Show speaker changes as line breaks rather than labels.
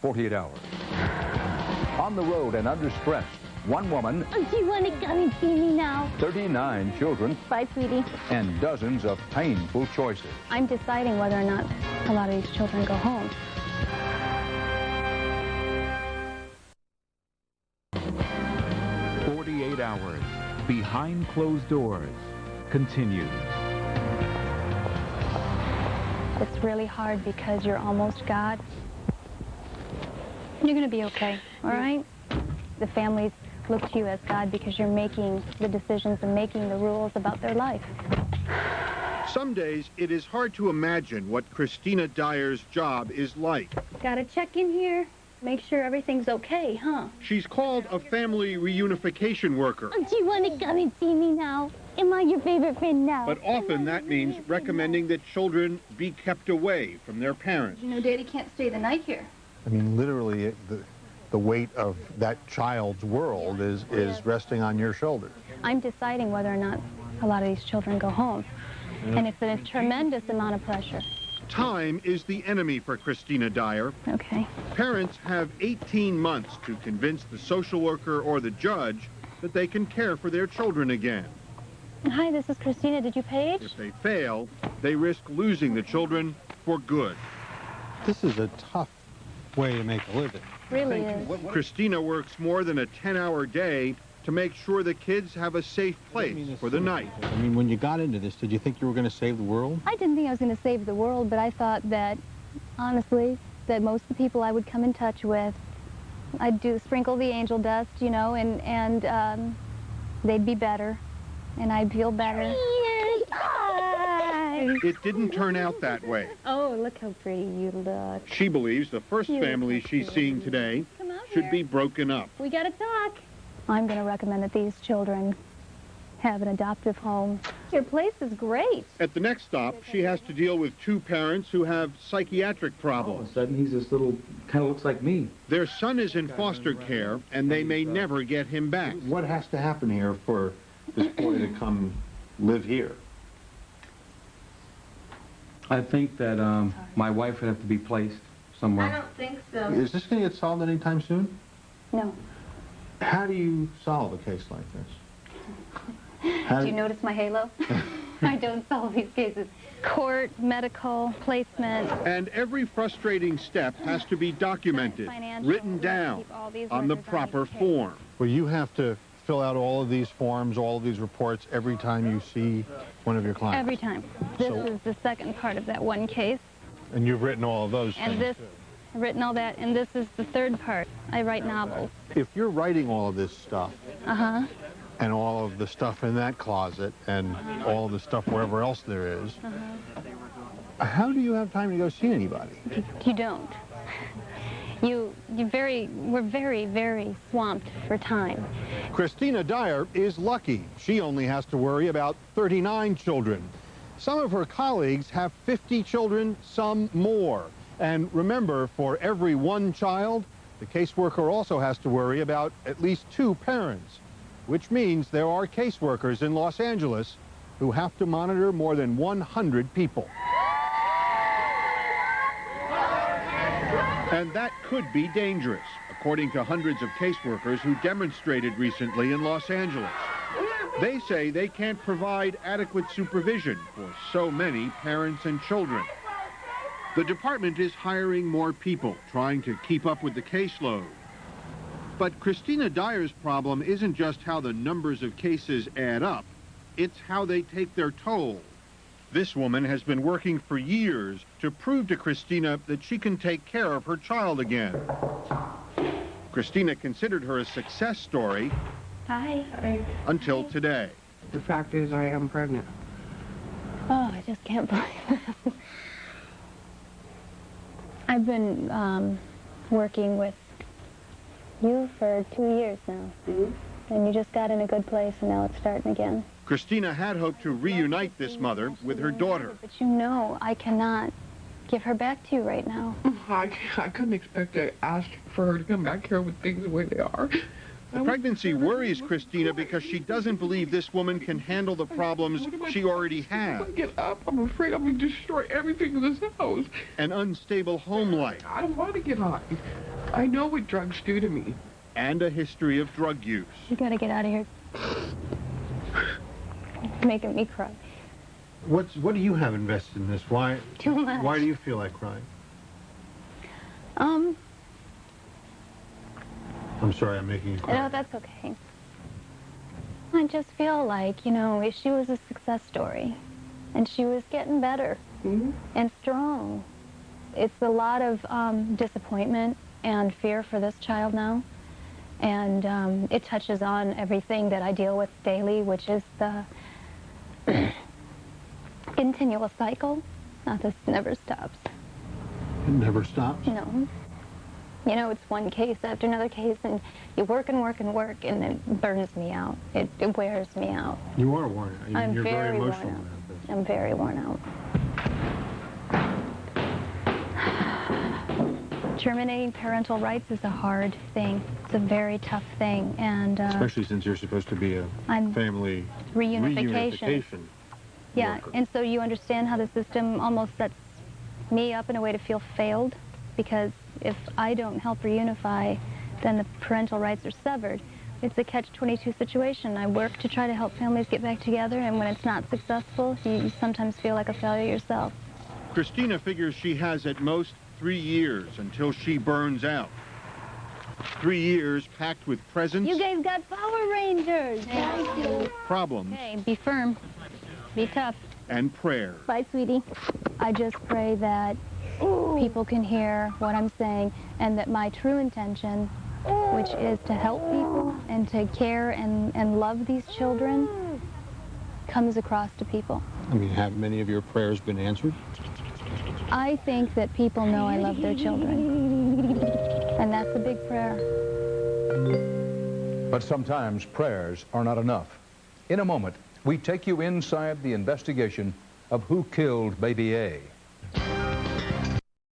48 hours. On the road and under stress, one woman,
Oh, do you want to come and see me now?
39 children,
Bye, sweetie.
and dozens of painful choices.
I'm deciding whether or not a lot of these children go home.
Hours behind closed doors continues.
It's really hard because you're almost God. You're going to be okay, all right? The families look to you as God because you're making the decisions and making the rules about their life.
Some days, it is hard to imagine what Christina Dyer's job is like.
Got to check in here, make sure everything's okay, huh?
She's called a family reunification worker.
Oh, do you want to come and see me now? Am I your favorite friend now?
But often that means recommending that children be kept away from their parents.
You know, Daddy can't stay the night here.
I mean, literally, the weight of that child's world is resting on your shoulders.
I'm deciding whether or not a lot of these children go home. And it's a tremendous amount of pressure.
Time is the enemy for Christina Dyer.
Okay.
Parents have 18 months to convince the social worker or the judge that they can care for their children again.
Hi, this is Christina. Did you page?
If they fail, they risk losing the children for good.
This is a tough way to make a living.
Really is.
Christina works more than a 10-hour day to make sure the kids have a safe place for the night.
I mean, when you got into this, did you think you were going to save the world?
I didn't think I was going to save the world, but I thought that, honestly, that most of the people I would come in touch with, I'd sprinkle the angel dust, you know, and they'd be better, and I'd feel better.
It didn't turn out that way.
Oh, look how pretty you look.
She believes the first family she's seeing today should be broken up.
We got to talk. I'm going to recommend that these children have an adoptive home. Your place is great.
At the next stop, she has to deal with two parents who have psychiatric
All
problems.
of a sudden, he's this little, kind of looks like me.
Their son is in foster care, and they may never get him back.
What has to happen here for this boy to come live here?
I think that my wife would have to be placed somewhere.
I don't think so.
Is this going to get solved anytime soon?
No.
How do you solve a case like this?
Do you notice my halo? I don't solve these cases. Court, medical, placement.
And every frustrating step has to be documented, written down on the proper form.
Well, you have to fill out all of these forms, all of these reports every time you see one of your clients?
Every time. This is the second part of that one case.
And you've written all of those
And
things,
this, I've written all that, and this is the third part. I write novels.
If you're writing all of this stuff,
Uh-huh.
and all of the stuff in that closet, and all of the stuff wherever else there is, how do you have time to go see anybody?
You don't. We're very, very swamped for time.
Christina Dyer is lucky. She only has to worry about 39 children. Some of her colleagues have 50 children, some more. And remember, for every one child, the caseworker also has to worry about at least two parents, which means there are caseworkers in Los Angeles who have to monitor more than 100 people. And that could be dangerous, according to hundreds of caseworkers who demonstrated recently in Los Angeles. They say they can't provide adequate supervision for so many parents and children. The department is hiring more people, trying to keep up with the caseload. But Christina Dyer's problem isn't just how the numbers of cases add up, it's how they take their toll. This woman has been working for years to prove to Christina that she can take care of her child again. Christina considered her a success story.
Hi.
Until today.
The fact is, I am pregnant.
Oh, I just can't believe this. I've been working with you for 2 years now. And you just got in a good place, and now it's starting again.
Christina had hoped to reunite this mother with her daughter.
But you know, I cannot give her back to you right now.
I couldn't expect to ask for her to come back here with things the way they are.
The pregnancy worries Christina because she doesn't believe this woman can handle the problems she already has.
If I get up, I'm afraid I'm going to destroy everything in this house.
An unstable home life.
I don't want to get high. I know what drugs do to me.
And a history of drug use.
You gotta get out of here. You're making me cry.
What do you have invested in this? Why?
Too much.
Why do you feel like crying? I'm sorry, I'm making you cry.
No, that's okay. I just feel like, you know, she was a success story, and she was getting better and strong. It's a lot of disappointment and fear for this child now, and it touches on everything that I deal with daily, which is the continual cycle. This never stops.
It never stops?
No. You know, it's one case after another case, and you work and work and work, and it burns me out. It wears me out.
You are worn out. You're very emotional
worn out.
about this.
I'm very worn out. Terminating parental rights is a hard thing. It's a very tough thing, and
especially since you're supposed to be a family reunification.
Yeah,
worker.
and so you understand how the system almost sets me up in a way to feel failed, because if I don't help reunify, then the parental rights are severed. It's a catch-22 situation. I work to try to help families get back together, and when it's not successful, you sometimes feel like a failure yourself.
Christina figures she has at most 3 years until she burns out. 3 years packed with presents.
You guys got Power Rangers!
Problems.
Okay, be firm. Be tough.
And prayer.
Bye, sweetie. I just pray that people can hear what I'm saying, and that my true intention, which is to help people and to care and love these children, comes across to people.
I mean, have many of your prayers been answered?
I think that people know I love their children, and that's a big prayer.
But sometimes prayers are not enough. In a moment, we take you inside the investigation of who killed baby A.